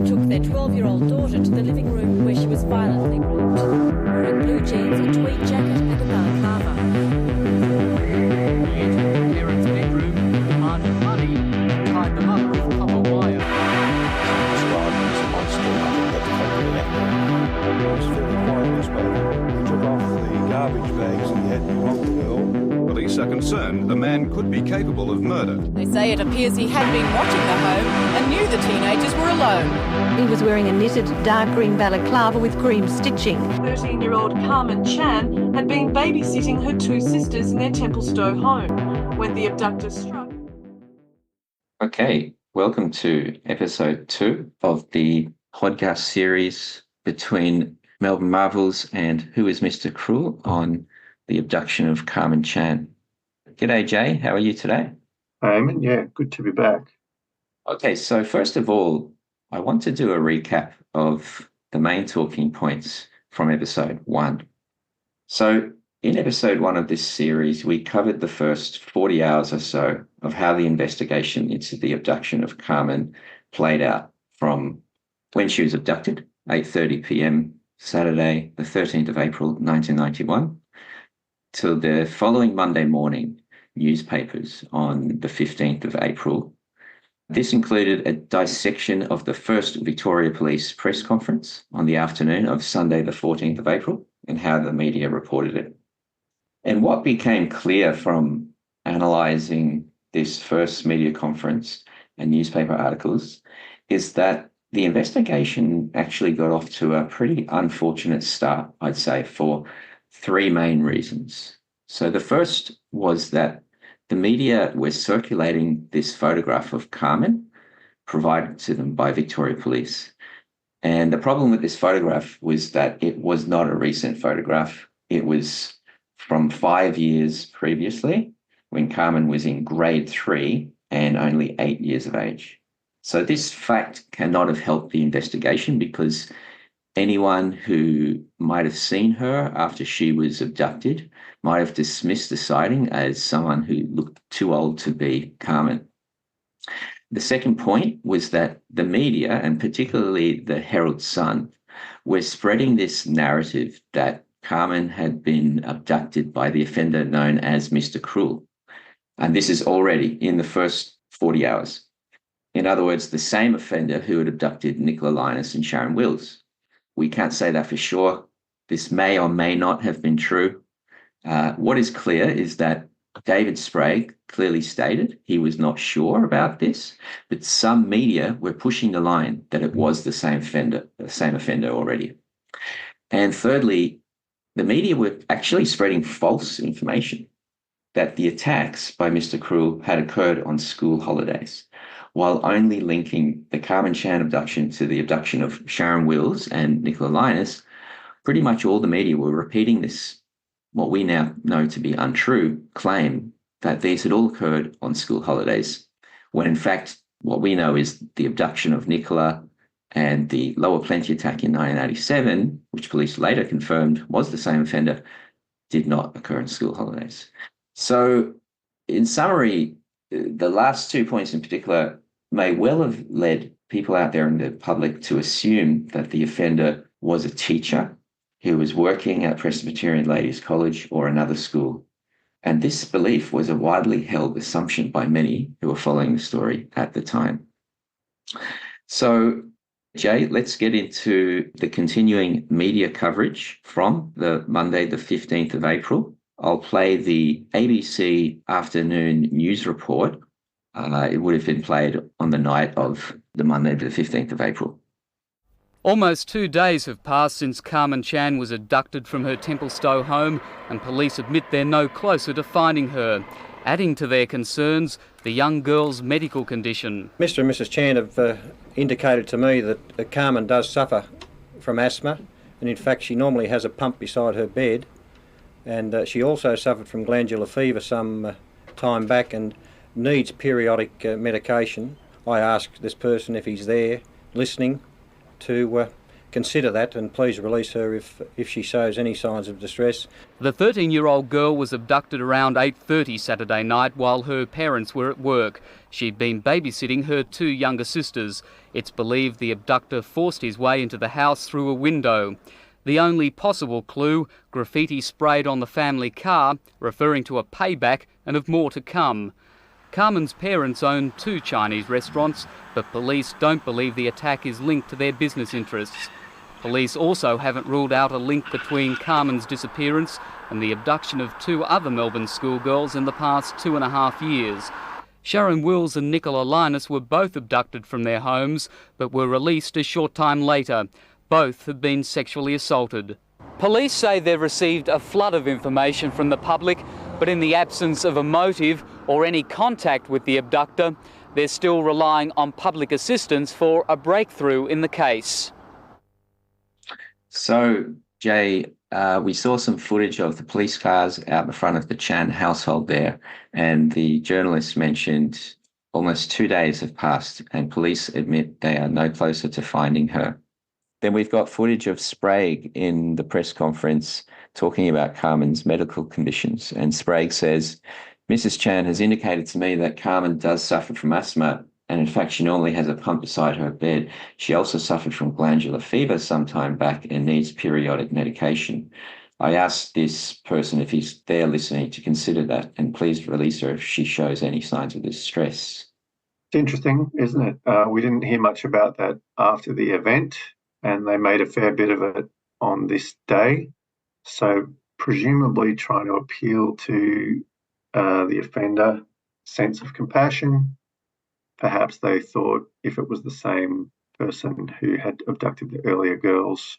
took their 12-year-old daughter to the living room where she was violently raped, wearing blue jeans, a tweed jacket and a balaclava. He entered the parents' bedroom, demanded money, and tied the mother with copper wire. Sprague was a monster. I think that's totally accurate. He was very quiet as well. He took off the garbage bags and he had to walk the girl. Police are concerned the man could be capable of murder. They say it appears he had been watching the home and knew the teenagers were alone. He was wearing a knitted dark green balaclava with cream stitching. 13-year-old Karmein Chan had been babysitting her two sisters in their Templestowe home when the abductors struck. Okay, welcome to episode 2 of the podcast series between Melbourne Marvels and Who is Mr. Cruel on the abduction of Karmein Chan. G'day, Jay. How are you today? Eamon, yeah, good to be back. Okay, so first of all, I want to do a recap of the main talking points from episode 1. So in episode 1 of this series, we covered the first 40 hours or so of how the investigation into the abduction of Karmein played out from when she was abducted, 8:30 p.m. Saturday, the 13th of April, 1991, till the following Monday morning newspapers on the 15th of April. This included a dissection of the first Victoria Police press conference on the afternoon of Sunday, the 14th of April, and how the media reported it. And what became clear from analysing this first media conference and newspaper articles is that the investigation actually got off to a pretty unfortunate start, I'd say, for 3 main reasons. So the first was that the media were circulating this photograph of Karmein provided to them by Victoria Police. And the problem with this photograph was that it was not a recent photograph. It was from 5 years previously when Karmein was in grade 3 and only 8 years of age. So this fact cannot have helped the investigation because anyone who might have seen her after she was abducted might have dismissed the sighting as someone who looked too old to be Karmein. The second point was that the media, and particularly the Herald Sun, were spreading this narrative that Karmein had been abducted by the offender known as Mr. Cruel. And this is already in the first 40 hours. In other words, the same offender who had abducted Nicola Linus and Sharon Wills. We can't say that for sure. This may or may not have been true. What is clear is that David Sprague clearly stated he was not sure about this, but some media were pushing the line that it was the same offender already. And thirdly, the media were actually spreading false information that the attacks by Mr. Cruel had occurred on school holidays, while only linking the Karmein Chan abduction to the abduction of Sharon Wills and Nicola Linus. Pretty much all the media were repeating this, what we now know to be untrue, claim that these had all occurred on school holidays, when in fact what we know is the abduction of Nicola and the Lower Plenty attack in 1987, which police later confirmed was the same offender, did not occur on school holidays. So in summary, the last 2 points in particular may well have led people out there in the public to assume that the offender was a teacher who was working at Presbyterian Ladies College or another school. And this belief was a widely held assumption by many who were following the story at the time. So, Jay, let's get into the continuing media coverage from the Monday, the 15th of April. I'll play the ABC afternoon news report. It would have been played on the night of the Monday, the 15th of April. Almost 2 days have passed since Karmein Chan was abducted from her Templestowe home, and police admit they're no closer to finding her. Adding to their concerns, the young girl's medical condition. Mr. and Mrs. Chan have indicated to me that Karmein does suffer from asthma, and in fact she normally has a pump beside her bed, and she also suffered from glandular fever some time back and needs periodic medication. I asked this person if he's there listening to consider that, and please release her if she shows any signs of distress. The 13-year-old girl was abducted around 8:30 Saturday night while her parents were at work. She'd been babysitting her two younger sisters. It's believed the abductor forced his way into the house through a window. The only possible clue, graffiti sprayed on the family car, referring to a payback and of more to come. Karmein's parents own two Chinese restaurants, but police don't believe the attack is linked to their business interests. Police also haven't ruled out a link between Karmein's disappearance and the abduction of two other Melbourne schoolgirls in the past 2.5 years. Sharon Wills and Nicola Linus were both abducted from their homes, but were released a short time later. Both had been sexually assaulted. Police say they've received a flood of information from the public, but in the absence of a motive or any contact with the abductor, they're still relying on public assistance for a breakthrough in the case. So, Jay, we saw some footage of the police cars out in front of the Chan household there, and the journalist mentioned almost 2 days have passed and police admit they are no closer to finding her. Then we've got footage of Sprague in the press conference talking about Karmein's medical conditions, and Sprague says, "Mrs. Chan has indicated to me that Karmein does suffer from asthma, and in fact she normally has a pump beside her bed. She also suffered from glandular fever some time back and needs periodic medication. I asked this person if he's there listening to consider that, and please release her if she shows any signs of distress." It's interesting, isn't it? We didn't hear much about that after the event, and they made a fair bit of it on this day. So presumably trying to appeal to the offender sense of compassion. Perhaps they thought if it was the same person who had abducted the earlier girls,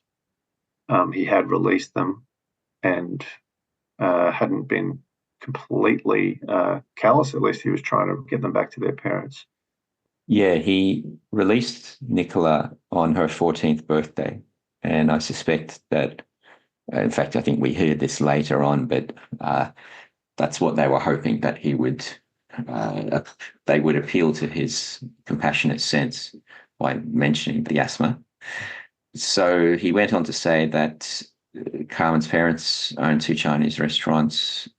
he had released them and hadn't been completely callous. At least he was trying to get them back to their parents. Yeah, he released Nicola on her 14th birthday, and I suspect that, in fact, I think we heard this later on, but that's what they were hoping, that he would, they would appeal to his compassionate sense by mentioning the asthma. So he went on to say that Karmein's parents own two Chinese restaurants,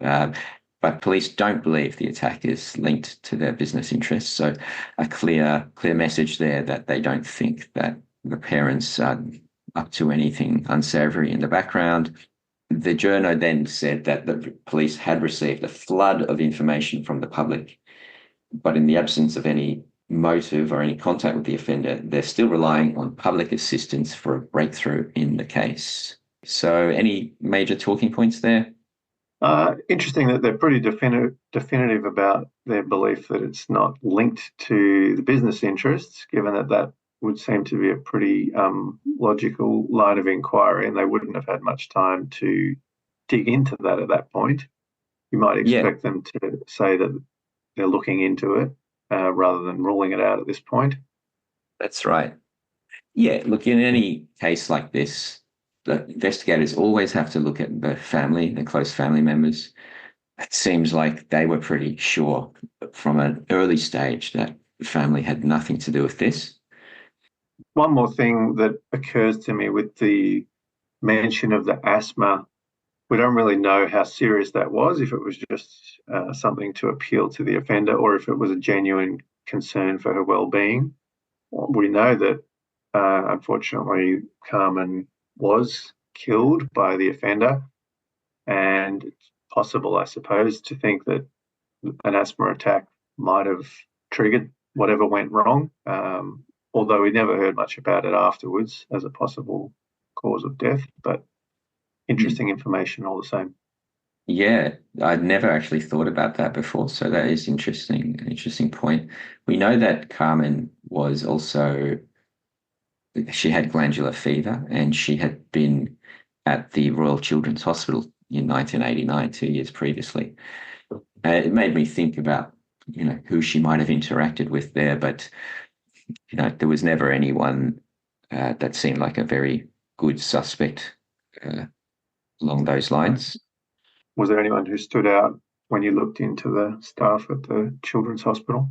but police don't believe the attack is linked to their business interests. So a clear message there that they don't think that the parents are up to anything unsavoury in the background. The journo then said that the police had received a flood of information from the public, but in the absence of any motive or any contact with the offender, they're still relying on public assistance for a breakthrough in the case. So any major talking points there? Interesting that they're pretty definitive about their belief that it's not linked to the business interests, given that that would seem to be a pretty logical line of inquiry, and they wouldn't have had much time to dig into that at that point. You might expect them to say that they're looking into it rather than ruling it out at this point. That's right. Yeah, look, in any case like this, the investigators always have to look at the family, the close family members. It seems like they were pretty sure from an early stage that the family had nothing to do with this. One more thing that occurs to me with the mention of the asthma, we don't really know how serious that was, if it was just something to appeal to the offender or if it was a genuine concern for her well-being. We know that, unfortunately, Karmein was killed by the offender, and it's possible, I suppose, to think that an asthma attack might have triggered whatever went wrong, although we never heard much about it afterwards as a possible cause of death, but interesting information all the same. Yeah, I'd never actually thought about that before, so that is interesting, an interesting point. We know that Karmein was also, she had glandular fever, and she had been at the Royal Children's Hospital in 1989, 2 years previously. It made me think about, who she might have interacted with there, but, there was never anyone that seemed like a very good suspect along those lines. Was there anyone who stood out when you looked into the staff at the Children's Hospital?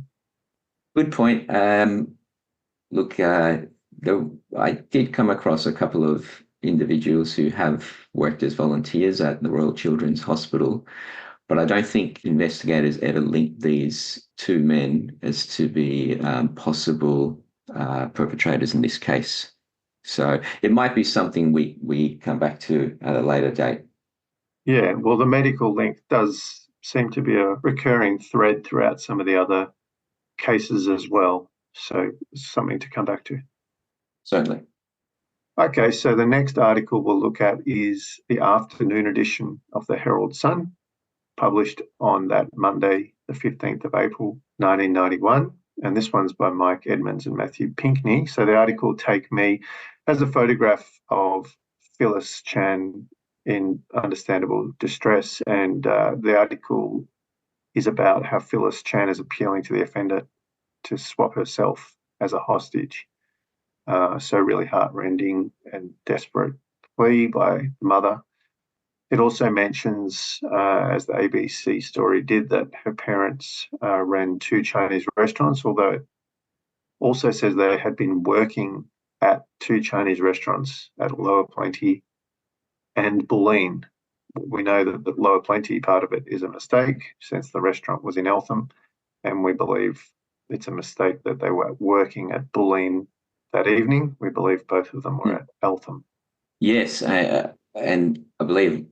Good point. Look, I did come across a couple of individuals who have worked as volunteers at the Royal Children's Hospital, but I don't think investigators ever linked these two men as to be possible perpetrators in this case. So it might be something we come back to at a later date. Yeah, well, the medical link does seem to be a recurring thread throughout some of the other cases as well. So something to come back to. Certainly. Okay, so the next article we'll look at is the afternoon edition of the Herald Sun, published on that Monday, the 15th of April, 1991. And this one's by Mike Edmonds and Matthew Pinkney. So the article, Take Me, has a photograph of Phyllis Chan in understandable distress. And the article is about how Phyllis Chan is appealing to the offender to swap herself as a hostage. So really heartrending and desperate plea by the mother. It also mentions, as the ABC story did, that her parents ran 2 Chinese restaurants, although it also says they had been working at 2 Chinese restaurants at Lower Plenty and Bulleen. We know that the Lower Plenty part of it is a mistake, since the restaurant was in Eltham, and we believe it's a mistake that they were working at Bulleen that evening. We believe both of them were at Eltham. Yes, and I believe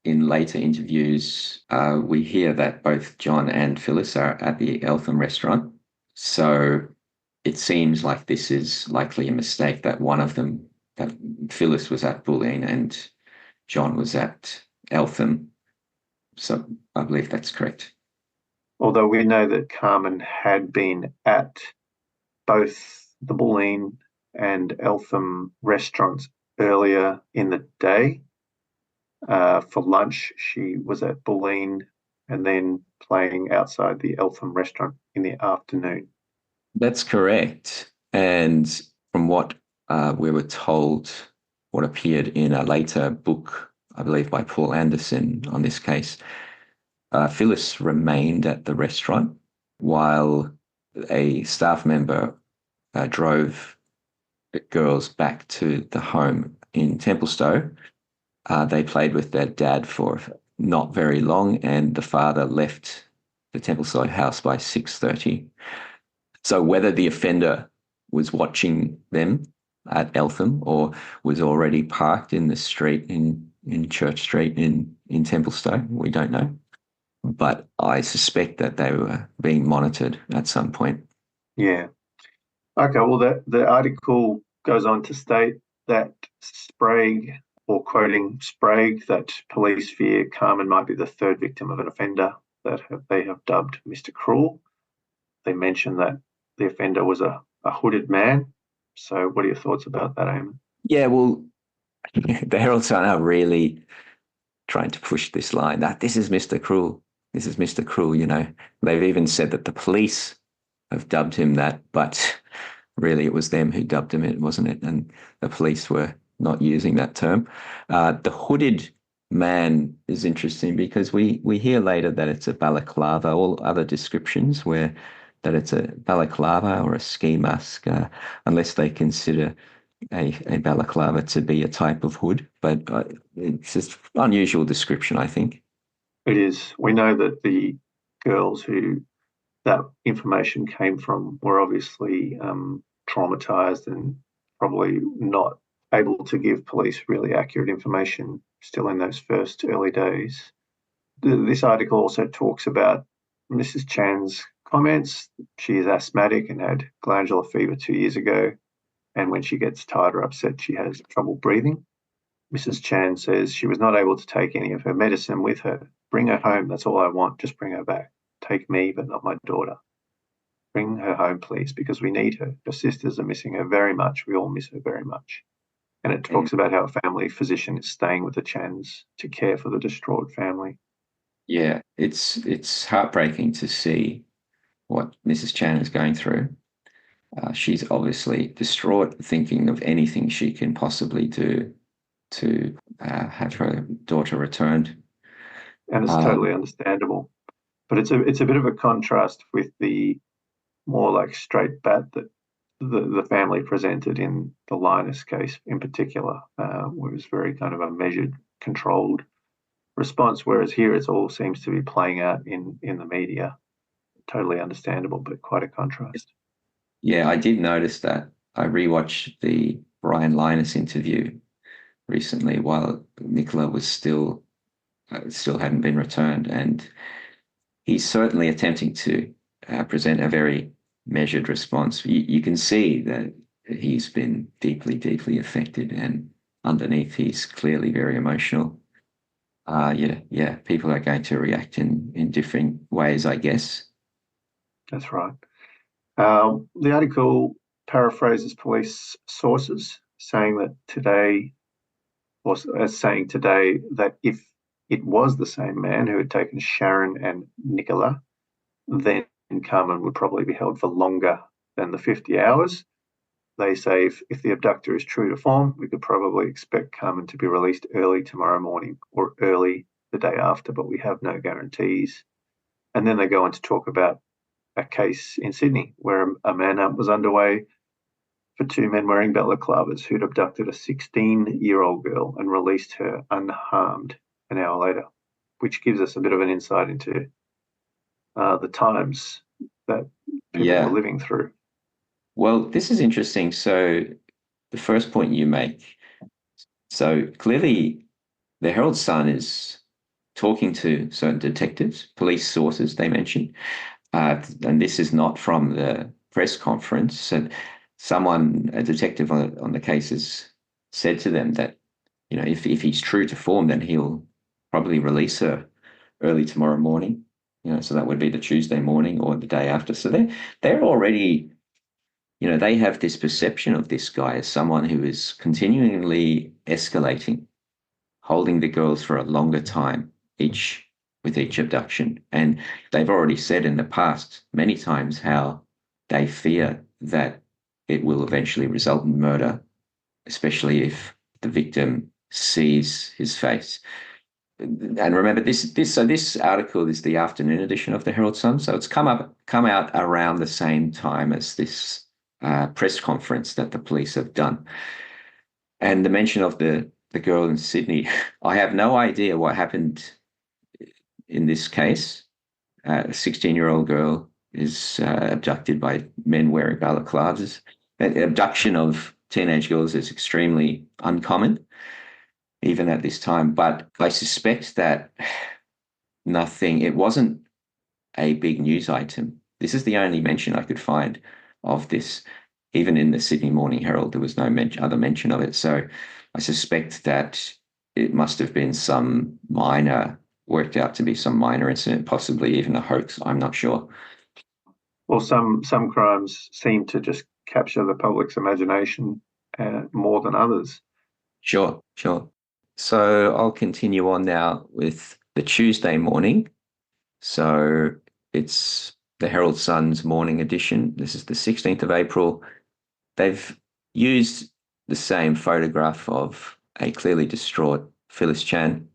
in later interviews, we hear that both John and Phyllis are at the Eltham restaurant. So it seems like this is likely a mistake, that one of them, that Phyllis was at Bulleen and John was at Eltham. So I believe that's correct. Although we know that Karmein had been at both the Bulleen and Eltham restaurants earlier in the day. For lunch, she was at Bulleen and then playing outside the Eltham restaurant in the afternoon. That's correct. And from what we were told, what appeared in a later book, I believe by Paul Anderson on this case, Phyllis remained at the restaurant while a staff member drove the girls back to the home in Templestowe. They played with their dad for not very long, and the father left the Templestowe house by 6:30. So whether the offender was watching them at Eltham or was already parked in the street in Church Street in Templestowe, we don't know. But I suspect that they were being monitored at some point. Yeah. Okay, well, the article goes on to state that Sprague, or quoting Sprague, that police fear Karmein might be the 3rd victim of an offender that they have dubbed Mr. Cruel. They mention that the offender was a hooded man. So what are your thoughts about that, Eamon? Yeah, well, the Herald Sun are really trying to push this line that this is Mr. Cruel. This is Mr. Cruel, you know. They've even said that the police have dubbed him that, but really it was them who dubbed him it, wasn't it? And the police were not using that term. The hooded man is interesting because we hear later that it's a balaclava, all other descriptions where that it's a balaclava or a ski mask, unless they consider a balaclava to be a type of hood. But it's just unusual description, I think. It is. We know that the girls who that information came from were obviously traumatized and probably not able to give police really accurate information still in those first early days. This article also talks about Mrs. Chan's comments. She is asthmatic and had glandular fever 2 years ago. And when she gets tired or upset, she has trouble breathing. Mrs. Chan says she was not able to take any of her medicine with her. Bring her home. That's all I want. Just bring her back. Take me, but not my daughter. Bring her home, please, because we need her. Her sisters are missing her very much. We all miss her very much. And it talks about how a family physician is staying with the Chans to care for the distraught family. Yeah, it's heartbreaking to see what Mrs. Chan is going through. She's obviously distraught, thinking of anything she can possibly do to have her daughter returned. And it's totally understandable. But it's a bit of a contrast with the more like straight bat that the family presented in the Linus case in particular was very kind of a measured, controlled response, whereas here it all seems to be playing out in the media. Totally understandable, but quite a contrast. Yeah, I did notice that. I rewatched the Brian Linus interview recently while Nicola was still hadn't been returned, and he's certainly attempting to present a very measured response. You can see that he's been deeply, deeply affected, and underneath he's clearly very emotional. Yeah, people are going to react in different ways, I guess. That's right. The article paraphrases police sources, saying that today that if it was the same man who had taken Sharon and Nicola, then Karmein would probably be held for longer than the 50 hours. They say if the abductor is true to form, we could probably expect Karmein to be released early tomorrow morning or early the day after, but we have no guarantees. And then they go on to talk about a case in Sydney where a manhunt was underway for two men wearing balaclavas who'd abducted a 16-year-old girl and released her unharmed an hour later, which gives us a bit of an insight into the times that people were living through. Well, this is interesting. So the first point you make, so clearly the Herald Sun is talking to certain detectives, police sources they mentioned, and this is not from the press conference. And a detective on the case has said to them that, if he's true to form, then he'll probably release her early tomorrow morning. So that would be the Tuesday morning or the day after. So they're already, they have this perception of this guy as someone who is continually escalating, holding the girls for a longer time with each abduction. And they've already said in the past many times how they fear that it will eventually result in murder, especially if the victim sees his face. And remember, this article is the afternoon edition of the Herald Sun, so it's come out around the same time as this press conference that the police have done. And the mention of the girl in Sydney, I have no idea what happened in this case. A 16-year-old girl is abducted by men wearing balaclavas. Abduction of teenage girls is extremely uncommon, even at this time. But I suspect that it wasn't a big news item. This is the only mention I could find of this. Even in the Sydney Morning Herald, there was no other mention of it. So I suspect that it must have been worked out to be some minor incident, possibly even a hoax. I'm not sure. Well, some crimes seem to just capture the public's imagination more than others. Sure. So I'll continue on now with the Tuesday morning. So it's the Herald Sun's morning edition. This is the 16th of April. They've used the same photograph of a clearly distraught Phyllis Chan.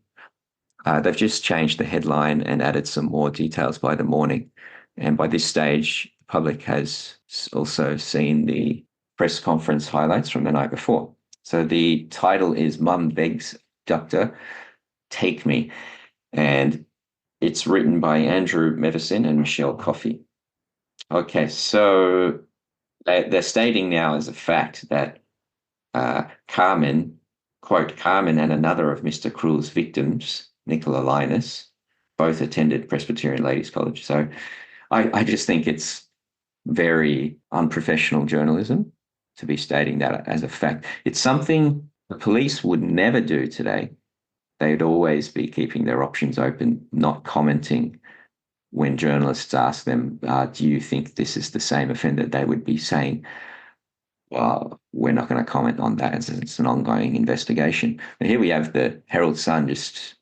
They've just changed the headline and added some more details by the morning. And by this stage, the public has also seen the press conference highlights from the night before. So the title is Mum Begs Abductor, Take Me. And it's written by Andrew Mevison and Michelle Coffey. Okay, so they're stating now as a fact that Karmein, quote, Karmein and another of Mr. Cruel's victims, Nicola Linus, both attended Presbyterian Ladies College. So I just think it's very unprofessional journalism to be stating that as a fact. It's something the police would never do today. They'd always be keeping their options open, not commenting when journalists ask them, do you think this is the same offender? They would be saying, well, we're not going to comment on that. It's an ongoing investigation. But here we have the Herald Sun just,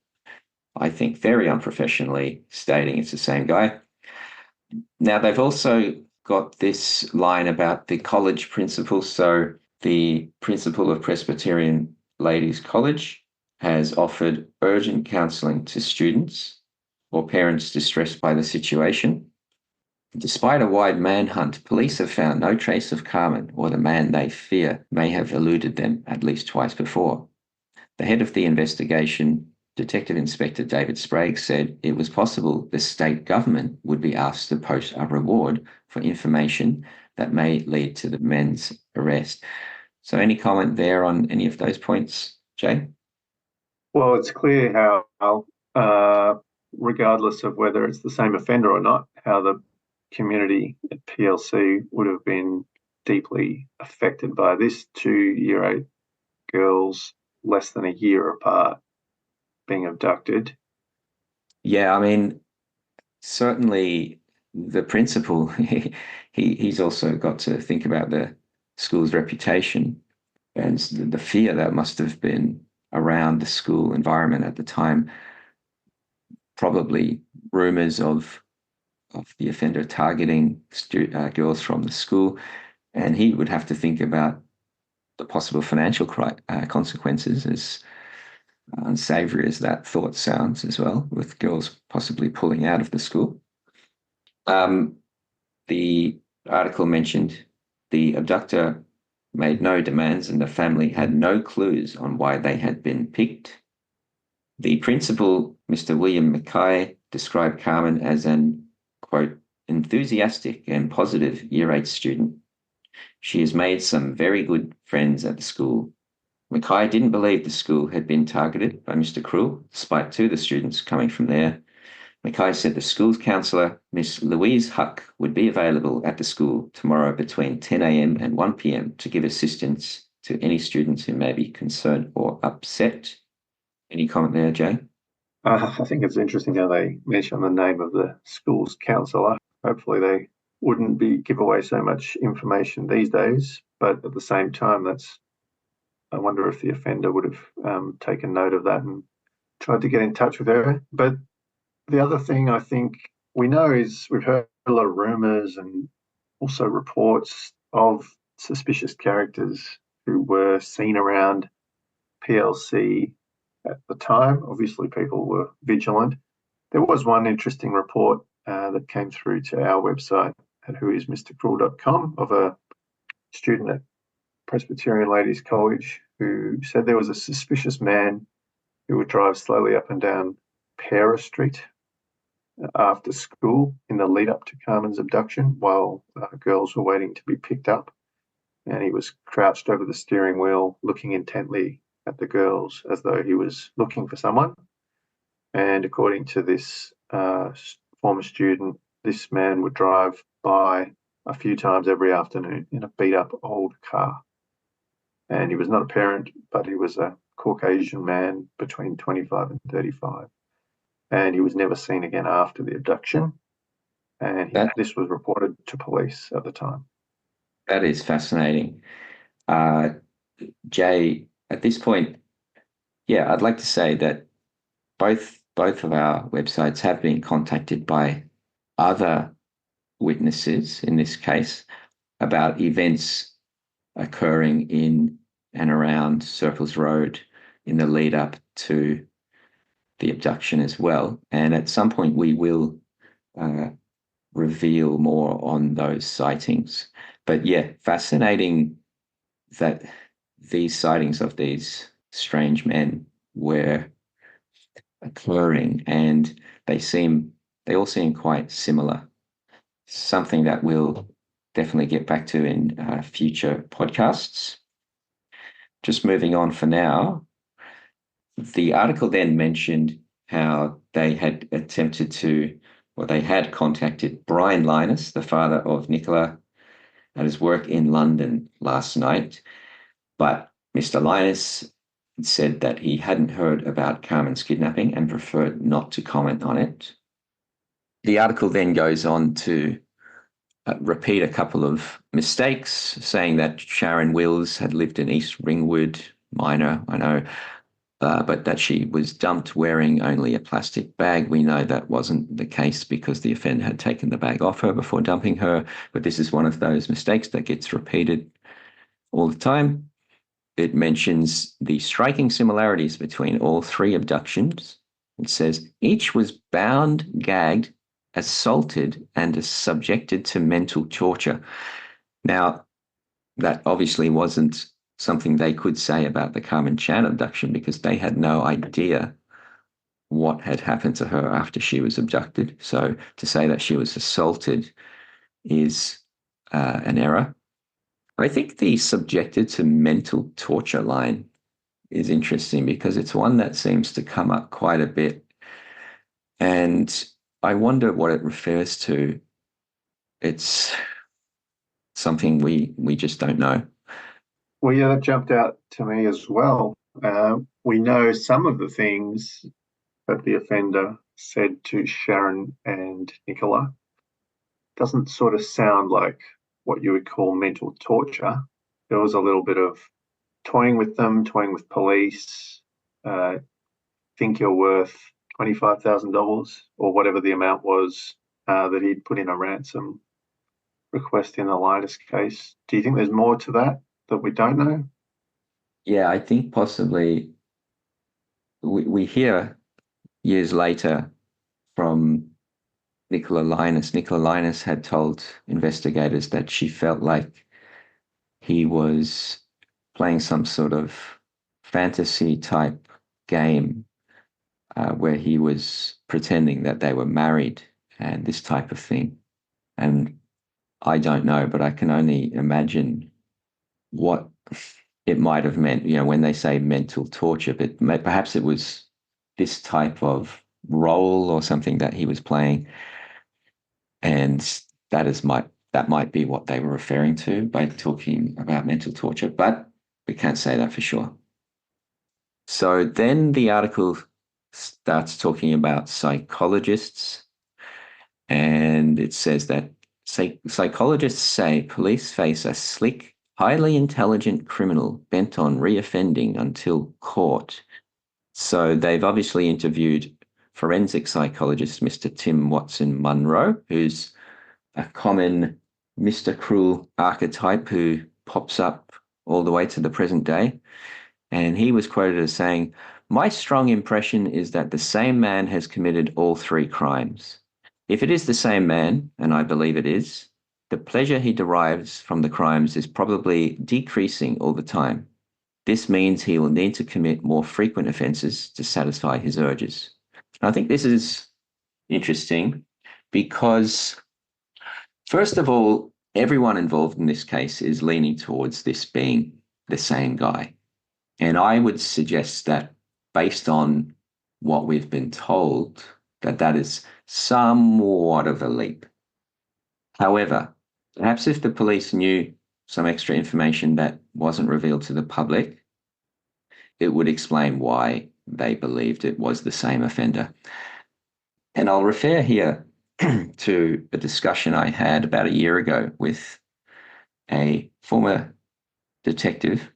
I think, very unprofessionally stating it's the same guy. Now, they've also got this line about the college principal. So the principal of Presbyterian Ladies College has offered urgent counselling to students or parents distressed by the situation. Despite a wide manhunt, police have found no trace of Karmein or the man they fear may have eluded them at least twice before. The head of the investigation, Detective Inspector David Sprague, said it was possible the state government would be asked to post a reward for information that may lead to the men's arrest. So any comment there on any of those points, Jay? Well, it's clear how, regardless of whether it's the same offender or not, how the community at PLC would have been deeply affected by this. 2 year 8 girls less than a year apart being abducted. Yeah, I mean, certainly the principal, he's also got to think about the school's reputation and the fear that must have been around the school environment at the time. Probably rumors of the offender targeting girls from the school, and he would have to think about the possible financial consequences, as unsavory as that thought sounds as well, with girls possibly pulling out of the school. The article mentioned the abductor made no demands and the family had no clues on why they had been picked. The principal, Mr. William Mackay, described Karmein as an, quote, enthusiastic and positive year 8 student. She has made some very good friends at the school. Mackay didn't believe the school had been targeted by Mr. Cruel, despite 2 of the students coming from there. Mackay said the school's counsellor, Miss Louise Huck, would be available at the school tomorrow between 10 a.m. and 1 p.m. to give assistance to any students who may be concerned or upset. Any comment there, Jay? I think it's interesting how they mention the name of the school's counsellor. Hopefully they wouldn't give away so much information these days, but at the same time, I wonder if the offender would have taken note of that and tried to get in touch with her. But the other thing I think we know is we've heard a lot of rumours and also reports of suspicious characters who were seen around PLC at the time. Obviously, people were vigilant. There was one interesting report that came through to our website at whoismrcruel.com of a student at Presbyterian Ladies College who said there was a suspicious man who would drive slowly up and down Pera Street after school in the lead up to Karmein's abduction while girls were waiting to be picked up. And he was crouched over the steering wheel looking intently at the girls as though he was looking for someone. And according to this former student, this man would drive by a few times every afternoon in a beat-up old car. And he was not a parent, but he was a Caucasian man between 25 and 35. And he was never seen again after the abduction. And this was reported to police at the time. That is fascinating. Jay, at this point, yeah, I'd like to say that both of our websites have been contacted by other witnesses in this case about events occurring in and around Circles Road in the lead up to the abduction as well. And at some point we will reveal more on those sightings. But yeah, fascinating that these sightings of these strange men were occurring, and they all seem quite similar. Something that we'll definitely get back to in future podcasts. Just moving on for now, the article then mentioned how they had they had contacted Brian Linus, the father of Nicola, at his work in London last night. But Mr. Linus said that he hadn't heard about Karmein's kidnapping and preferred not to comment on it. The article then goes on to repeat a couple of mistakes, saying that Sharon Wills had lived in East Ringwood, minor, I know, but that she was dumped wearing only a plastic bag. We know that wasn't the case because the offender had taken the bag off her before dumping her, but this is one of those mistakes that gets repeated all the time. It mentions the striking similarities between all 3 abductions. It says each was bound, gagged, assaulted and is subjected to mental torture. Now, that obviously wasn't something they could say about the Karmein Chan abduction because they had no idea what had happened to her after she was abducted. So to say that she was assaulted is an error. I think the subjected to mental torture line is interesting because it's one that seems to come up quite a bit. And I wonder what it refers to. It's something we just don't know. Well, yeah, that jumped out to me as well. We know some of the things that the offender said to Sharon and Nicola. Doesn't sort of sound like what you would call mental torture. There was a little bit of toying with them, toying with police, think you're worth $25,000 or whatever the amount was that he'd put in a ransom request in the latest case. Do you think there's more to that we don't know? Yeah, I think possibly we hear years later from Nicola Linus. Nicola Linus had told investigators that she felt like he was playing some sort of fantasy type game where he was pretending that they were married and this type of thing. And I don't know, but I can only imagine what it might have meant, when they say mental torture, but perhaps it was this type of role or something that he was playing. And that might be what they were referring to by talking about mental torture, but we can't say that for sure. So then the article starts talking about psychologists, and it says that psychologists say police face a slick, highly intelligent criminal bent on reoffending until caught. So they've obviously interviewed forensic psychologist Mr. Tim Watson Munro, who's a common Mr. Cruel archetype who pops up all the way to the present day. And he was quoted as saying, "My strong impression is that the same man has committed all three crimes. If it is the same man, and I believe it is, the pleasure he derives from the crimes is probably decreasing all the time. This means he will need to commit more frequent offences to satisfy his urges." I think this is interesting because, first of all, everyone involved in this case is leaning towards this being the same guy. And I would suggest that based on what we've been told, that is somewhat of a leap. However, perhaps if the police knew some extra information that wasn't revealed to the public, it would explain why they believed it was the same offender. And I'll refer here to a discussion I had about a year ago with a former detective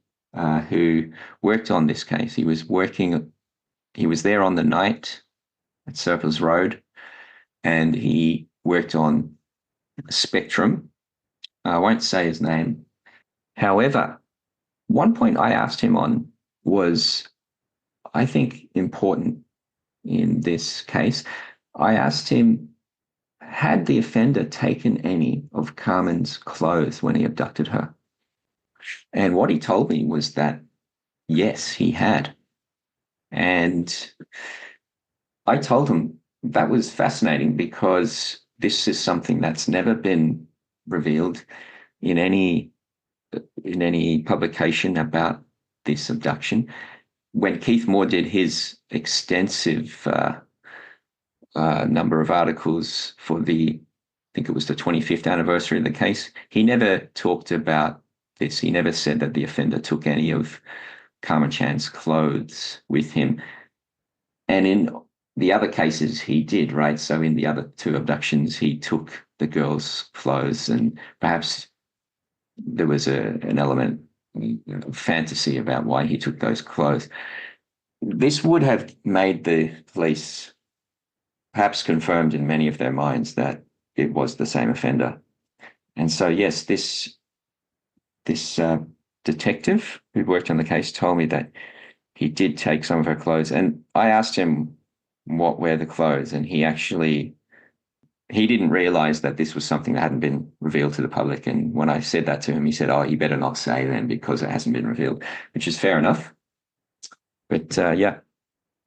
who worked on this case. He was there on the night at Surplus Road, and he worked on Spectrum. I won't say his name. However, one point I asked him on was, I think, important in this case. I asked him, had the offender taken any of Karmein's clothes when he abducted her? And what he told me was that, yes, he had. And I told him that was fascinating because this is something that's never been revealed in any publication about this abduction. When Keith Moore did his extensive number of articles for I think it was the 25th anniversary of the case, he never talked about this. He never said that the offender took any of Karmein Chan's clothes with him. And in the other cases, he did, right? So in the other two abductions, he took the girl's clothes, and perhaps there was an element of fantasy about why he took those clothes. This would have made the police perhaps confirmed in many of their minds that it was the same offender. And so, yes, this detective who worked on the case told me that he did take some of her clothes. And I asked him what were the clothes, and he actually he didn't realize that this was something that hadn't been revealed to the public. And when I said that to him, he said, "Oh, you better not say then because it hasn't been revealed," which is fair enough. But yeah,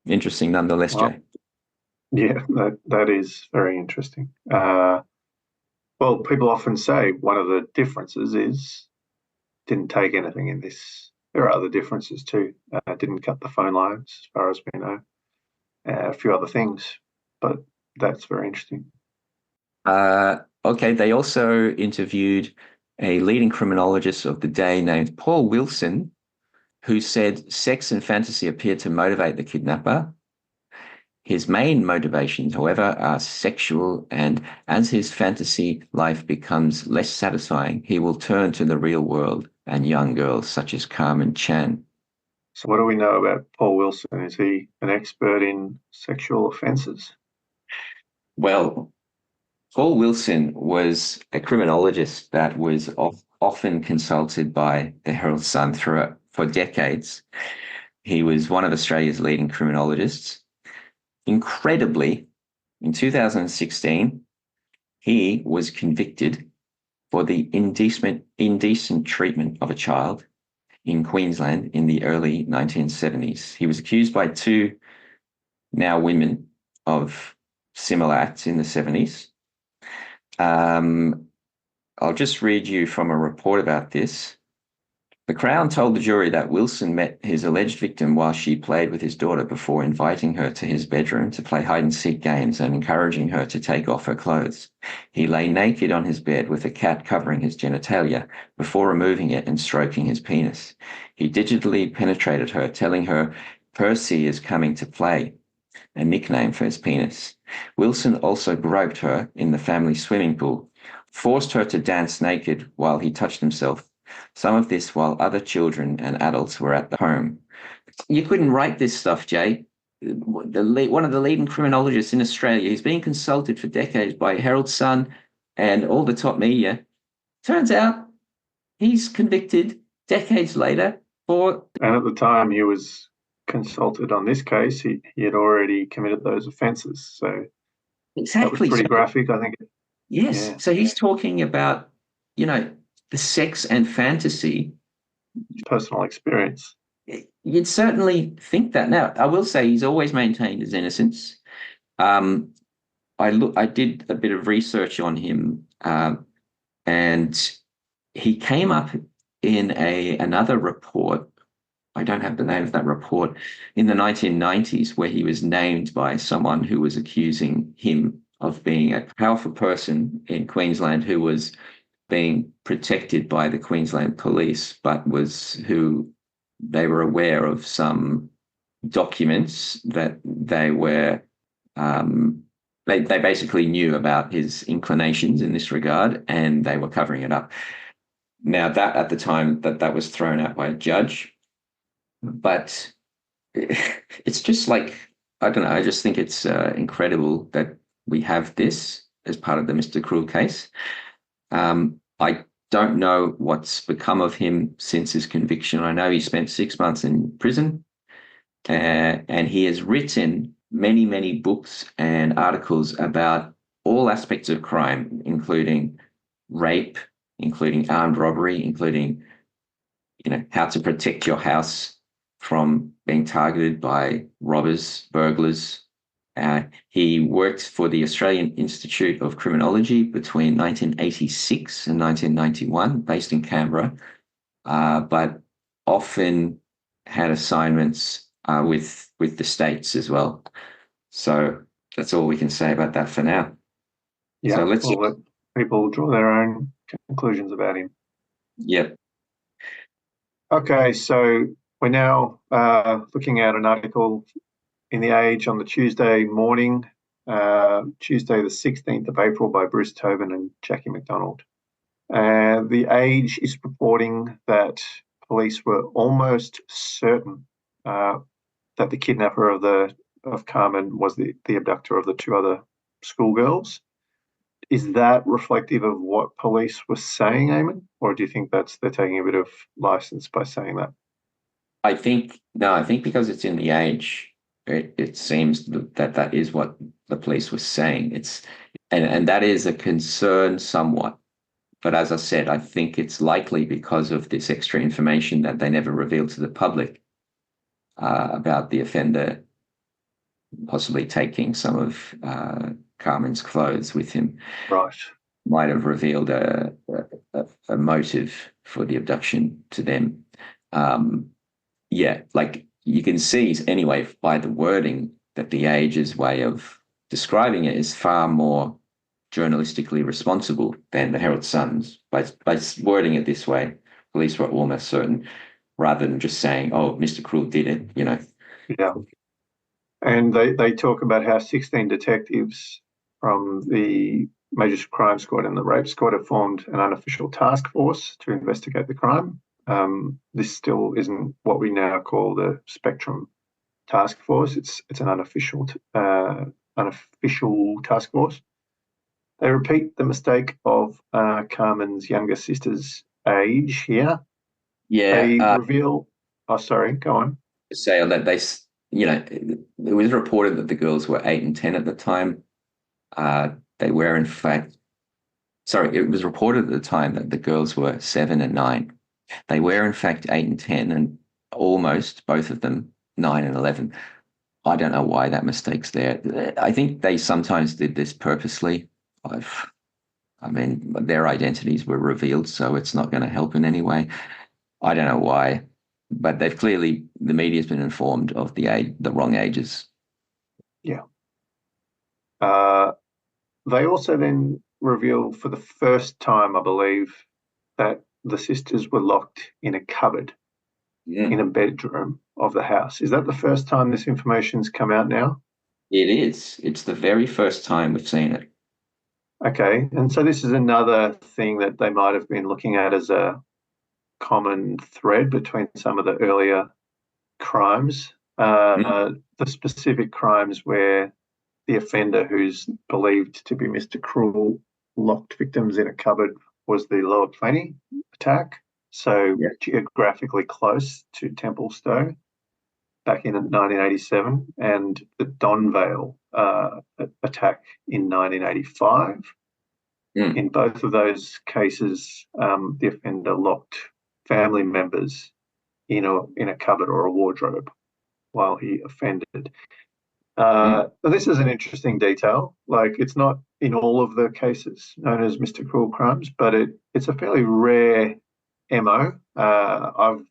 interesting nonetheless, Well, Jay. Yeah, that is very interesting. Well, people often say one of the differences is didn't take anything in this. There are other differences too. Didn't cut the phone lines, as far as we know. A few other things, but that's very interesting. Okay, they also interviewed a leading criminologist of the day named Paul Wilson, who said sex and fantasy appeared to motivate the kidnapper. His main motivations, however, are sexual, and as his fantasy life becomes less satisfying, he will turn to the real world and young girls such as Karmein Chan. So what do we know about Paul Wilson? Is he an expert in sexual offences? Well, Paul Wilson was a criminologist that was often consulted by the Herald Sun for decades. He was one of Australia's leading criminologists. Incredibly, in 2016, he was convicted for the indecent treatment of a child in Queensland in the early 1970s. He was accused by two now women of similar acts in the 70s. I'll just read you from a report about this. The Crown told the jury that Wilson met his alleged victim while she played with his daughter before inviting her to his bedroom to play hide-and-seek games and encouraging her to take off her clothes. He lay naked on his bed with a cat covering his genitalia before removing it and stroking his penis. He digitally penetrated her, telling her Percy is coming to play, a nickname for his penis. Wilson also groped her in the family swimming pool, forced her to dance naked while he touched himself. Some of this while other children and adults were at the home. You couldn't write this stuff, Jay. One of the leading criminologists in Australia, he's been consulted for decades by Herald Sun and all the top media. Turns out he's convicted decades later for... And at the time he was consulted on this case, he had already committed those offences. So exactly. That was pretty graphic, I think. Yes. Yeah. So he's talking about, the sex and fantasy. Personal experience. You'd certainly think that. Now, I will say he's always maintained his innocence. I did a bit of research on him, and he came up in another report. I don't have the name of that report, in the 1990s, where he was named by someone who was accusing him of being a powerful person in Queensland who was being protected by the Queensland police, but who they were aware of some documents that they were, they basically knew about his inclinations in this regard, and they were covering it up. Now, that at the time that was thrown out by a judge, but it's just like, I don't know, I just think it's incredible that we have this as part of the Mr. Cruel case. I don't know what's become of him since his conviction. I know he spent 6 months in prison, and he has written many, many books and articles about all aspects of crime, including rape, including armed robbery, including, how to protect your house from being targeted by robbers, burglars. He worked for the Australian Institute of Criminology between 1986 and 1991, based in Canberra, but often had assignments with the States as well. So that's all we can say about that for now. Yeah, so let's let people draw their own conclusions about him. Yep. Okay, so we're now looking at an article in The Age on the Tuesday morning, Tuesday the 16th of April, by Bruce Tobin and Jackie McDonald. The Age is reporting that police were almost certain that the kidnapper of Karmein was the abductor of the two other schoolgirls. Is that reflective of what police were saying, Eamon? Or do you think they're taking a bit of license by saying that? I think because it's in The Age, it seems that is what the police were saying. and that is a concern somewhat. But as I said, I think it's likely because of this extra information that they never revealed to the public about the offender possibly taking some of Karmein's clothes with him. Right. Might have revealed a motive for the abduction to them. Yeah, like you can see anyway by the wording that the Age's way of describing it is far more journalistically responsible than the Herald Sun's. By wording it this way, police were almost certain, rather than just saying, "Oh, Mr. Cruel did it," you know. Yeah. And they talk about how 16 detectives from the Major Crime Squad and the Rape Squad have formed an unofficial task force to investigate the crime. This still isn't what we now call the Spectrum Task Force. It's an unofficial task force. They repeat the mistake of Karmein's younger sister's age here. Yeah. They reveal. Oh, sorry. Go on. Say that they, you know, it was reported that the girls were 8 and 10 at the time. They were, in fact, sorry, it was reported at the time that the girls were 7 and 9. They were, in fact, 8 and 10, and almost both of them 9 and 11. I don't know why that mistake's there. I think they sometimes did this purposely. I mean, their identities were revealed, so it's not going to help in any way. I don't know why, but they've clearly, the media's been informed of the wrong ages. Yeah. They also then reveal for the first time, I believe, that the sisters were locked in a cupboard in a bedroom of the house. Is that the first time this information's come out now? It is. It's the very first time we've seen it. Okay. And so this is another thing that they might have been looking at as a common thread between some of the earlier crimes, the specific crimes where the offender, who's believed to be Mr. Cruel, locked victims in a cupboard, was the Lower Plenty attack, so geographically close to Templestowe back in 1987, and the Donvale attack in 1985. In both of those cases, the offender locked family members in a cupboard or a wardrobe while he offended. This is an interesting detail. Like, it's not in all of the cases known as Mr. Cruel crimes, but it's a fairly rare MO. I've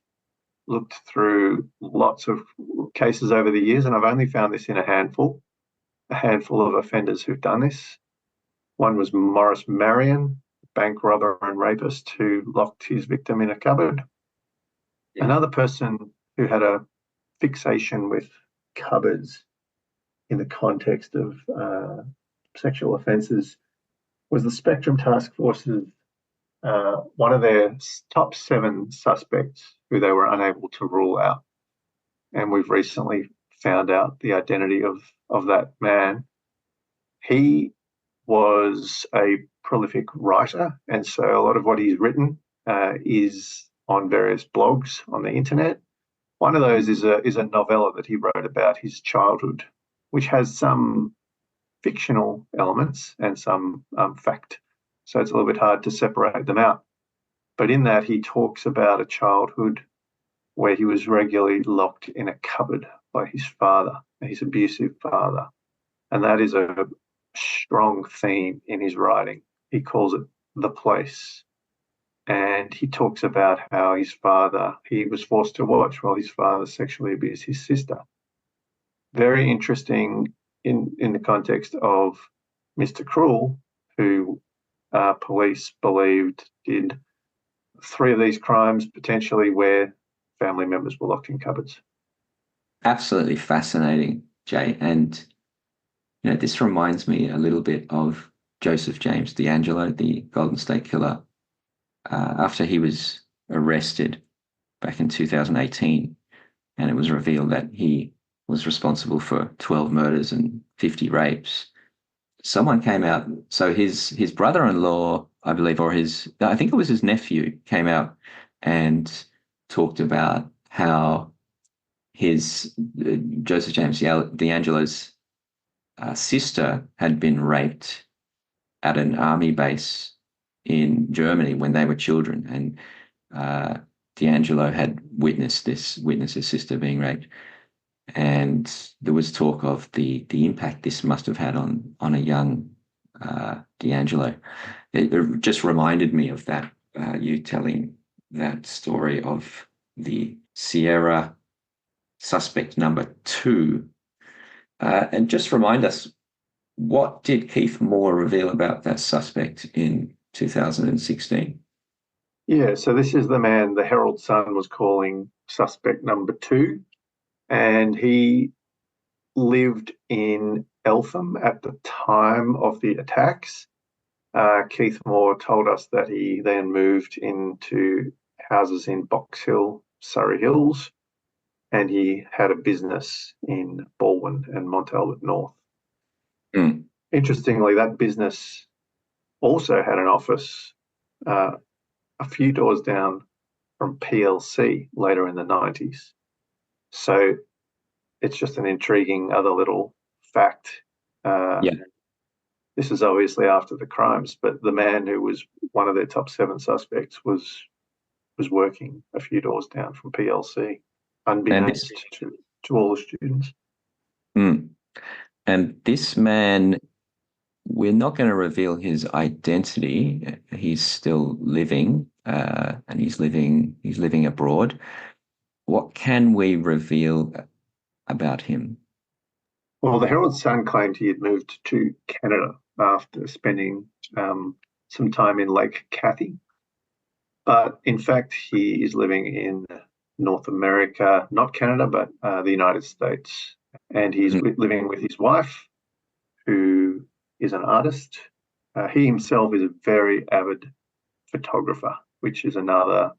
looked through lots of cases over the years, and I've only found this in a handful of offenders who've done this. One was Morris Marion, bank robber and rapist, who locked his victim in a cupboard. Another person who had a fixation with cupboards in the context of sexual offences was the Spectrum Task Force's one of their top 7 suspects who they were unable to rule out. And we've recently found out the identity of that man. He was a prolific writer, and so a lot of what he's written is on various blogs on the internet. One of those is a novella that he wrote about his childhood, which has some fictional elements and some fact. So it's a little bit hard to separate them out. But in that, he talks about a childhood where he was regularly locked in a cupboard by his father, his abusive father. And that is a strong theme in his writing. He calls it The Place. And he talks about how he was forced to watch while his father sexually abused his sister. Very interesting in the context of Mr. Cruel, who police believed did 3 of these crimes, potentially where family members were locked in cupboards. Absolutely fascinating, Jay. And, this reminds me a little bit of Joseph James D'Angelo, the Golden State Killer. After he was arrested back in 2018, and it was revealed that he was responsible for 12 murders and 50 rapes, someone came out. So his brother-in-law, I believe, I think it was his nephew, came out and talked about how his Joseph James D'Angelo's sister had been raped at an army base in Germany when they were children, and D'Angelo had witnessed his sister being raped, and there was talk of the impact this must have had on a young D'Angelo. It just reminded me of that, you telling that story of the Sierra suspect number 2. And just remind us, what did Keith Moore reveal about that suspect in 2016? Yeah, so this is the man the Herald Sun was calling suspect number 2, and he lived in Eltham at the time of the attacks. Keith Moore told us that he then moved into houses in Box Hill, Surrey Hills, and he had a business in Baldwin and Mont Albert North. Mm. Interestingly, that business also had an office a few doors down from PLC later in the 90s. So it's just an intriguing other little fact. This is obviously after the crimes, but the man who was one of their top 7 suspects was working a few doors down from PLC, unbeknownst to all the students. Mm. And this man, we're not going to reveal his identity. He's still living, and he's living abroad. What can we reveal about him? Well, the Herald Sun claimed he had moved to Canada after spending some time in Lake Cathy. But in fact, he is living in North America, not Canada, but the United States. And he's living with his wife, who is an artist. He himself is a very avid photographer, which is another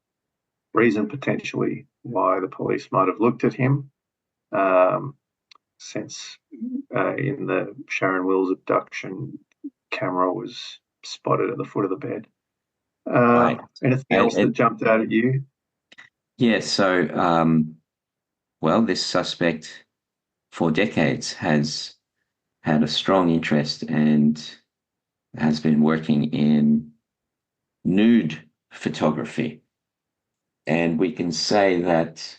reason potentially why the police might have looked at him, since in the Sharon Wills abduction, camera was spotted at the foot of the bed. Right. Anything else that jumped out at you? Yeah, so, well, this suspect for decades has had a strong interest and has been working in nude photography. And we can say that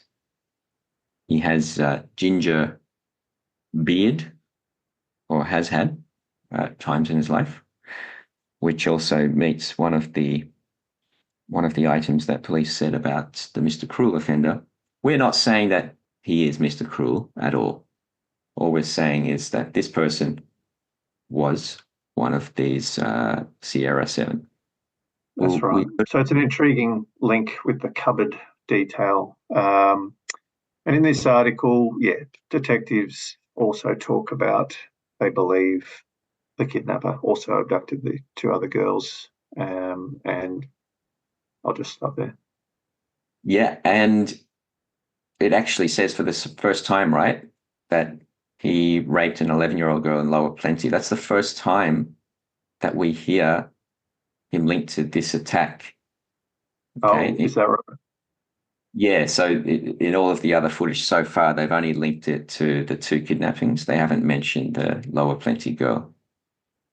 he has a ginger beard, or has had at times in his life, which also meets one of the items that police said about the Mr. Cruel offender. We're not saying that he is Mr. Cruel at all. All we're saying is that this person was one of these Sierra 7. That's right. So it's an intriguing link with the cupboard detail. And in this article, detectives also talk about, they believe the kidnapper also abducted the 2 other girls. And I'll just stop there. Yeah, and it actually says for the first time, right, that he raped an 11-year-old girl in Lower Plenty. That's the first time that we hear him linked to this attack. Okay. Oh, is that right? Yeah, so in all of the other footage so far, they've only linked it to the 2 kidnappings. They haven't mentioned the Lower Plenty girl.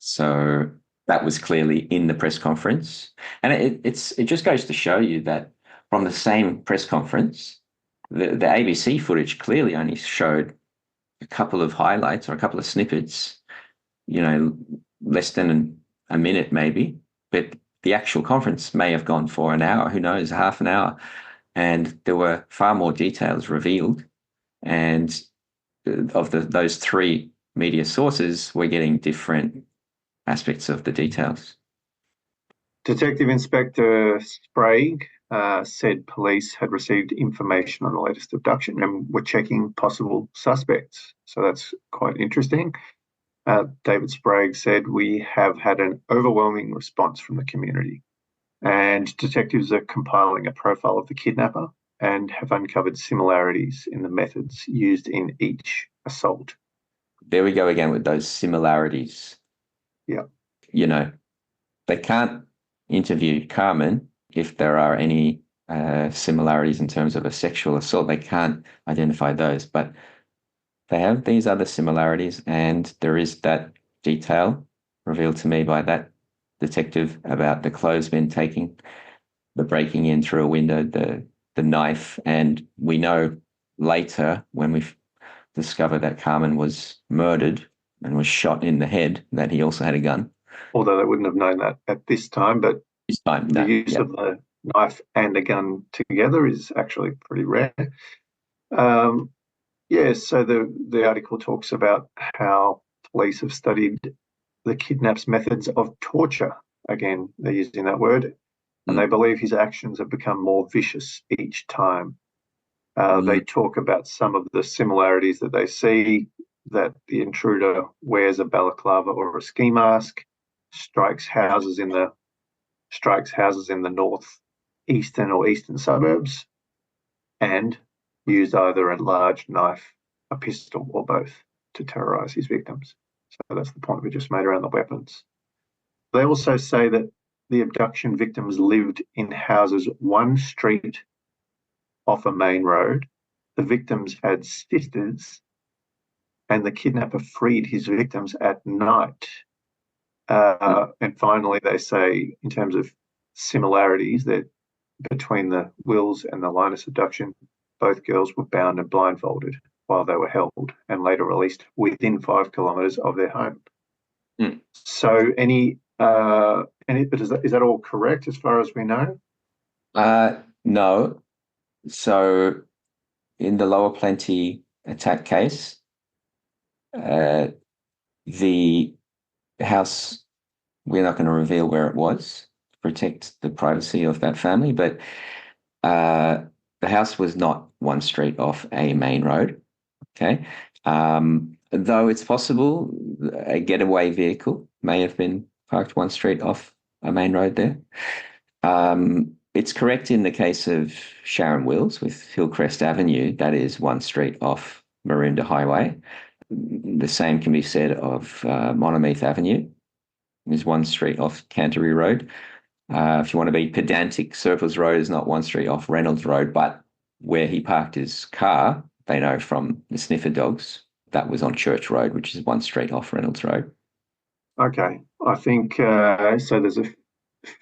So that was clearly in the press conference. And it just goes to show you that from the same press conference, the ABC footage clearly only showed a couple of highlights or a couple of snippets, less than a minute maybe, but the actual conference may have gone for an hour, who knows, half an hour. And there were far more details revealed. And of those 3 media sources, we're getting different aspects of the details. Detective Inspector Sprague said police had received information on the latest abduction and were checking possible suspects. So that's quite interesting. David Sprague said, "We have had an overwhelming response from the community, and detectives are compiling a profile of the kidnapper and have uncovered similarities in the methods used in each assault." There we go again with those similarities. Yeah. They can't interview Karmein if there are any similarities in terms of a sexual assault. They can't identify those, but they have these other similarities, and there is that detail revealed to me by that detective about the clothesmen the breaking in through a window, the knife, and we know later when we discover that Karmein was murdered and was shot in the head that he also had a gun. Although they wouldn't have known that at this time, but the use of the knife and a gun together is actually pretty rare. So the article talks about how police have studied the kidnap's methods of torture. Again, they're using that word, and they believe his actions have become more vicious each time. They talk about some of the similarities that they see, that the intruder wears a balaclava or a ski mask, strikes houses in the north eastern or eastern suburbs, and used either a large knife, a pistol, or both to terrorise his victims. So that's the point we just made around the weapons. They also say that the abduction victims lived in houses one street off a main road. The victims had sisters, and the kidnapper freed his victims at night. And finally, they say, in terms of similarities, that between the Wills and the Linus abduction, both girls were bound and blindfolded while they were held and later released within 5 kilometres of their home. So is that all correct as far as we know? No. So in the Lower Plenty attack case, the house, we're not going to reveal where it was to protect the privacy of that family, but the house was not one street off a main road. Okay. Though it's possible a getaway vehicle may have been parked one street off a main road there. It's correct in the case of Sharon Wills with Hillcrest Avenue, that is one street off Maroondah Highway. The same can be said of Monomeath Avenue, is one street off Canterbury Road. If you want to be pedantic, Surfers Road is not one street off Reynolds Road, but where he parked his car, they know from the sniffer dogs, that was on Church Road, which is one street off Reynolds Road. Okay. I think so there's a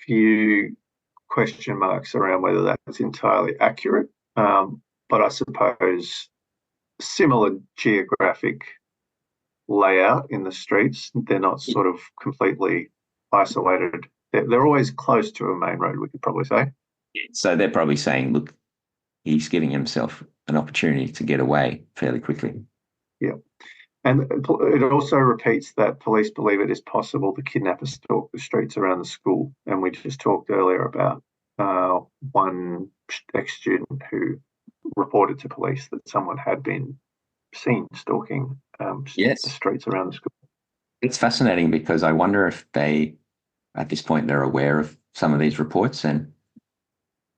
few question marks around whether that's entirely accurate, but I suppose similar geographic layout in the streets, they're not sort of completely isolated. They're always close to a main road, we could probably say. So they're probably saying, look, he's giving himself an opportunity to get away fairly quickly. Yeah. And it also repeats that police believe it is possible the kidnapper stalked the streets around the school. And we just talked earlier about one ex-student who reported to police that someone had been seen stalking the streets around the school. It's fascinating because I wonder if at this point, they're aware of some of these reports, and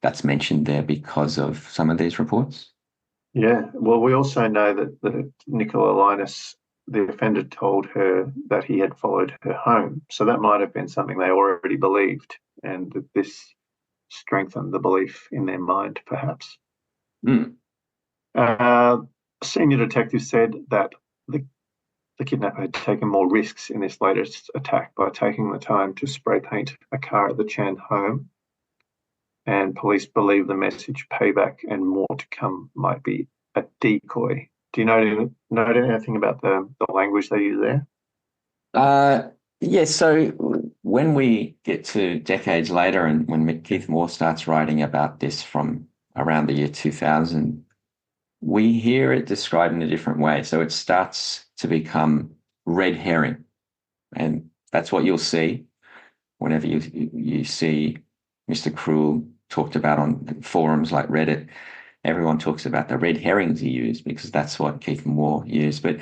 that's mentioned there because of some of these reports. Yeah, well, we also know that Nicola Linus, the offender, told her that he had followed her home. So that might have been something they already believed, and that this strengthened the belief in their mind, perhaps. Senior detective said that the kidnapper had taken more risks in this latest attack by taking the time to spray paint a car at the Chan home. And police believe the message payback and more to come might be a decoy. Do you know anything about the language they use there? Yes, so when we get to decades later and when Keith Moore starts writing about this from around the year 2000, we hear it described in a different way. So it starts to become red herring. And that's what you'll see whenever you see Mr. Cruel talked about on forums like Reddit. Everyone talks about the red herrings he used because that's what Keith Moore used. But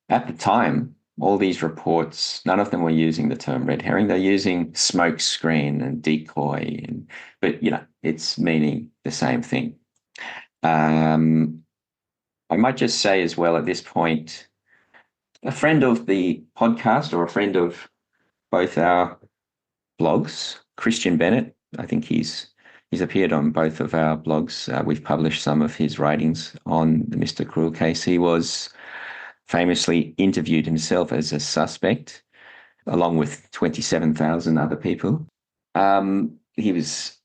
at the time, all these reports, none of them were using the term red herring. They're using smoke screen and decoy, but it's meaning the same thing. I might just say as well at this point, a friend of the podcast or a friend of both our blogs, Christian Bennett, I think he's appeared on both of our blogs. We've published some of his writings on the Mr. Cruel case. He was famously interviewed himself as a suspect along with 27,000 other people. He was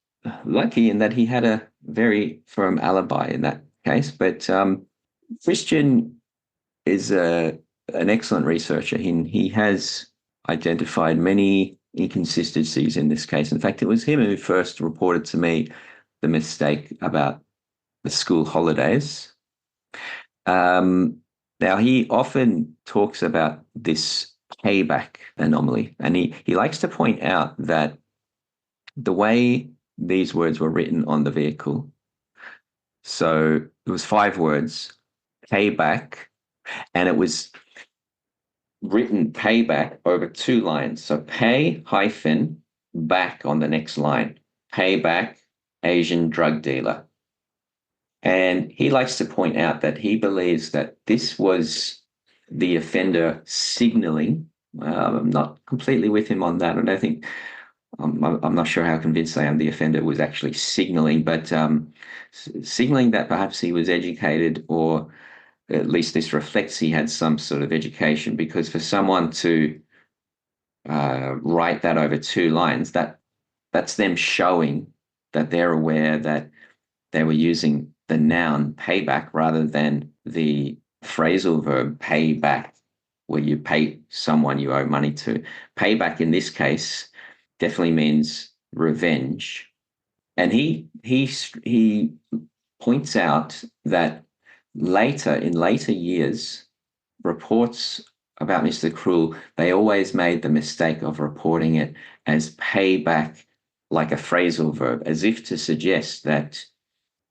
lucky in that he had a very firm alibi in that case, but Christian is an excellent researcher. He has identified many inconsistencies in this case. In fact, it was him who first reported to me the mistake about the school holidays. Now, he often talks about this payback anomaly, and he likes to point out that the way these words were written on the vehicle, so it was 5 words, payback, and it was written payback over 2 lines. So pay hyphen back on the next line. Payback, Asian drug dealer. And he likes to point out that he believes that this was the offender signaling. I'm not completely with him on that. I don't think, I'm not sure how convinced I am the offender was actually signaling, but signaling that perhaps he was educated, or at least this reflects he had some sort of education, because for someone to write that over 2 lines, that's them showing that they're aware that they were using the noun payback rather than the phrasal verb pay back, where you pay someone you owe money to. Payback in this case definitely means revenge. And he points out that in later years, reports about Mr. Cruel, they always made the mistake of reporting it as payback, like a phrasal verb, as if to suggest that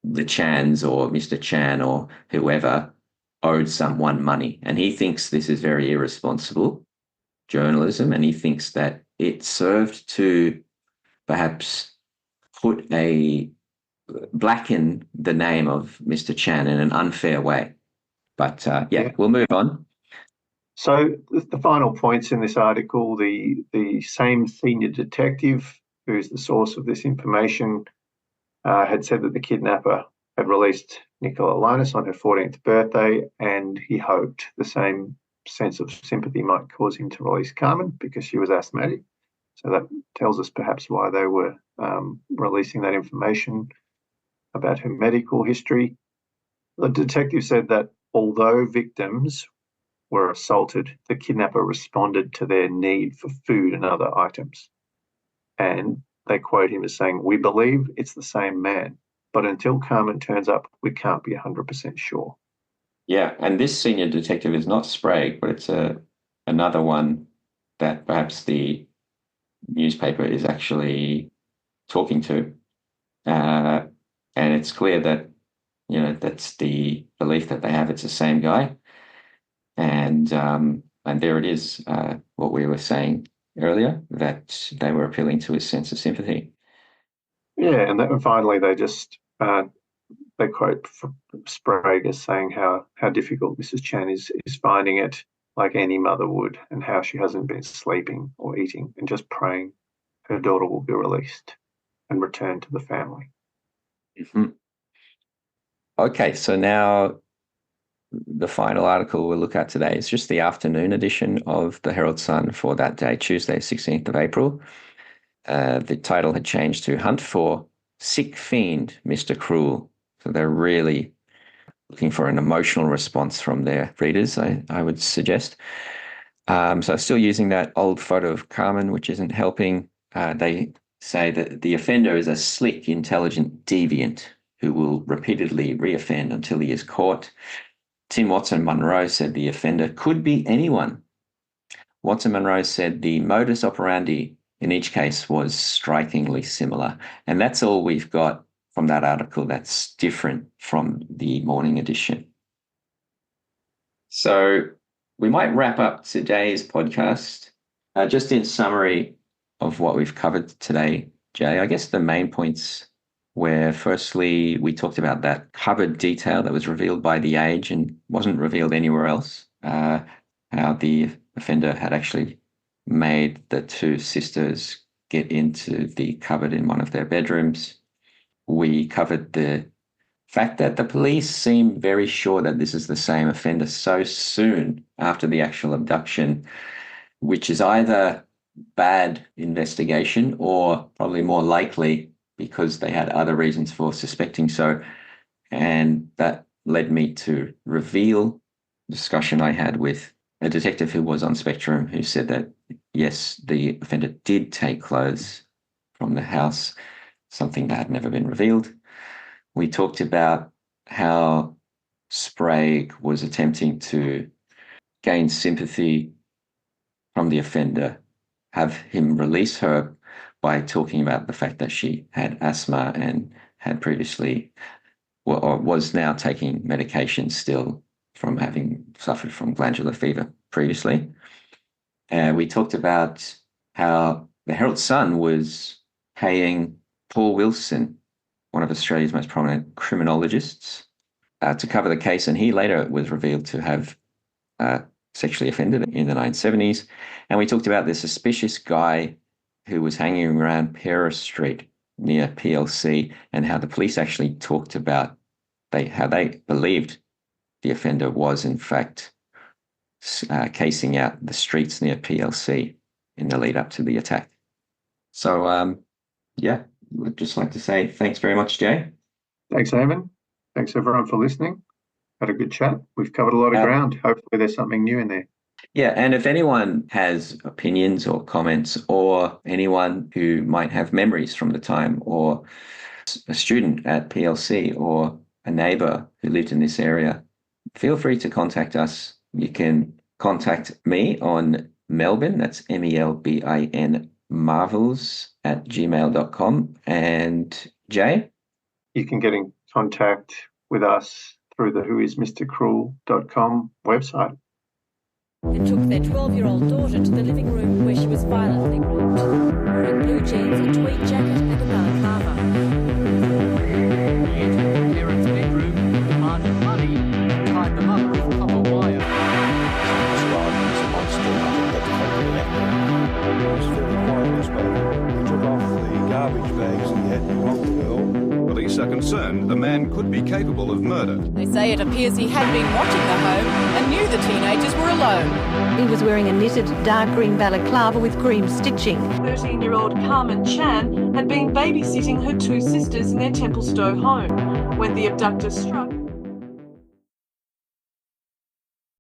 the Chans or Mr. Chan or whoever owed someone money. And he thinks this is very irresponsible journalism, and he thinks that it served to perhaps blacken the name of Mr. Chan in an unfair way. But we'll move on. So the final points in this article, the same senior detective who's the source of this information had said that the kidnapper had released Nicola Linus on her 14th birthday, and he hoped the same sense of sympathy might cause him to release Karmein because she was asthmatic. So that tells us perhaps why they were releasing that information about her medical history. The detective said that although victims were assaulted, the kidnapper responded to their need for food and other items. And they quote him as saying, "We believe it's the same man, but until Karmein turns up, we can't be 100% sure." Yeah, and this senior detective is not Sprague, but it's another one that perhaps the newspaper is actually talking to. And it's clear that, that's the belief that they have. It's the same guy. And there it is, what we were saying earlier, that they were appealing to his sense of sympathy. Yeah, and finally they just they quote Sprague as saying how difficult Mrs. Chan is finding it, like any mother would, and how she hasn't been sleeping or eating, and just praying her daughter will be released and returned to the family. Mm-hmm. Okay, so now the final article we'll look at today is just the afternoon edition of the Herald Sun for that day, Tuesday, 16th of April. The title had changed to "Hunt for Sick Fiend, Mr. Cruel." So they're really looking for an emotional response from their readers, I would suggest. So still using that old photo of Karmein, which isn't helping. They say that the offender is a slick, intelligent deviant who will repeatedly reoffend until he is caught. Tim Watson-Munro said the offender could be anyone. Watson-Munro said the modus operandi in each case was strikingly similar. And that's all we've got from that article that's different from the morning edition. So we might wrap up today's podcast. Just in summary of what we've covered today, Jay, I guess the main points were, firstly, we talked about that cupboard detail that was revealed by The Age and wasn't revealed anywhere else, how the offender had actually made the 2 sisters get into the cupboard in one of their bedrooms. We covered the fact that the police seem very sure that this is the same offender so soon after the actual abduction. which is either bad investigation or probably more likely because they had other reasons for suspecting so. And that led me to reveal a discussion I had with a detective who was on Spectrum, who said that, yes, the offender did take clothes from the house, something that had never been revealed. We talked about how Sprague was attempting to gain sympathy from the offender, have him release her by talking about the fact that she had asthma and had previously, or was now taking medication still from having suffered from glandular fever previously. We talked about how the Herald Sun was paying Paul Wilson, one of Australia's most prominent criminologists, to cover the case, and he later was revealed to have sexually offended in the 1970s. And we talked about the suspicious guy who was hanging around Paris Street near PLC, and how the police actually talked about how they believed the offender was in fact casing out the streets near PLC in the lead up to the attack. So, yeah, I'd just like to say thanks very much, Jay. Thanks, Eamon. Thanks, everyone, for listening. Had a good chat. We've covered a lot of ground. Hopefully there's something new in there. Yeah, and if anyone has opinions or comments, or anyone who might have memories from the time, or a student at PLC or a neighbour who lived in this area, feel free to contact us. You can contact me on Melbin, that's MELBIN, marvels@gmail.com. And Jay? You can get in contact with us through the whoismrcruel.com website. They took their 12-year-old daughter to the living room where she was violently raped, wearing blue jeans, a tweed jacket and a balaclava. They entered the parents' bedroom, demanded money, and tied the mother with copper wire. Sprague was a monster, that totally accurate. It was very quiet as well. He took off the garbage bags and he had you off the girl. Police are concerned the man could be capable of murder. They say it appears he had been watching the home and knew the teenagers were alone. He was wearing a knitted dark green balaclava with cream stitching. 13-year-old Karmein Chan had been babysitting her two sisters in their Templestowe home when the abductor struck.